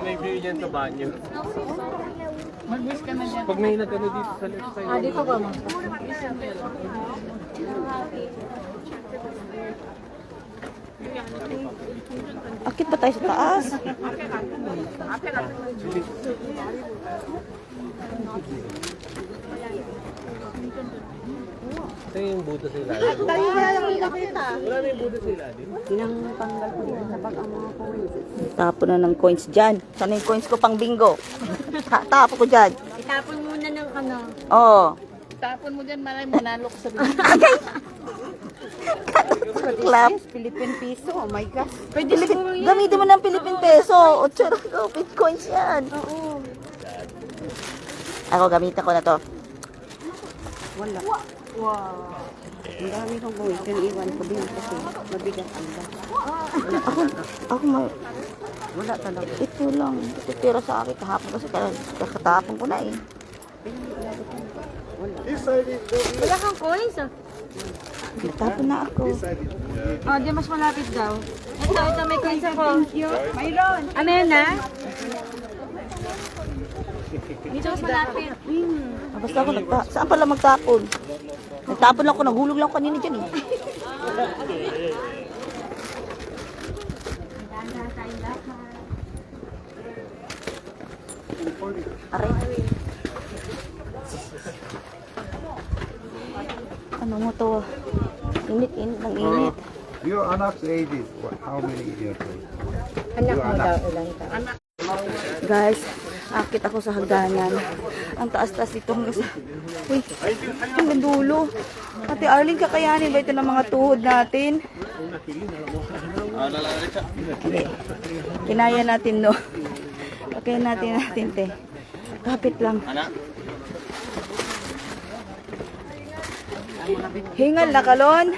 may view dyan sa banyo. Mag-wish ka na dyan. Pag may nagano dito sa left side. Ah, dito ba mo? Akit ba tayo sa taas? Ito yung Buddha sa ilalim. Tayo wala lang nakita. Wala na yung Buddha sa ilalim. Tinanggal ko din sa bag ang mga coins. Tapo na ng coins dyan. Sana yung coins ko pang bingo. Tapo ko dyan. Itapon muna ng ano. Oo. Tapon mo dyan, malay mo nalok sa Clap. Philippine piso, oh my gosh. Pwede gamitin mo ng Philippine peso. O charot ko, bitcoins yan. Oo. Ako, gamitin ko na to. Wala. Wow. Ang dami kong buwis. Yung iwan ko din kasi mabigat ang bag. Ako Wala talaga. ito lang. Ito tira sa akin kahapon kasi kakatapon ko na eh. Wala kang coins ah. Natapon na ako. Oh, di mas malapit daw. Ito, may coins ako. Thank you. Mayroon. Ano yan na? Dito mas malapit. Basta ako saan pala magtapon? Nagtapon lang ako, naghulog lang ako kanina dyan eh. Aray. Ano mo to? Init ng init. Your anak's age is how many years old? Anak mo daw, ilan ka? Guys, akit ako sa hagdanan. Ang taas-taas dito hanggang sa... Uy, hanggang dulo. Ate Arlene, kakayanin ba ito ng mga tuhod natin? Hindi. Kinaya natin, no? Kakayan natin, te. Kapit lang. Hingal na kalon.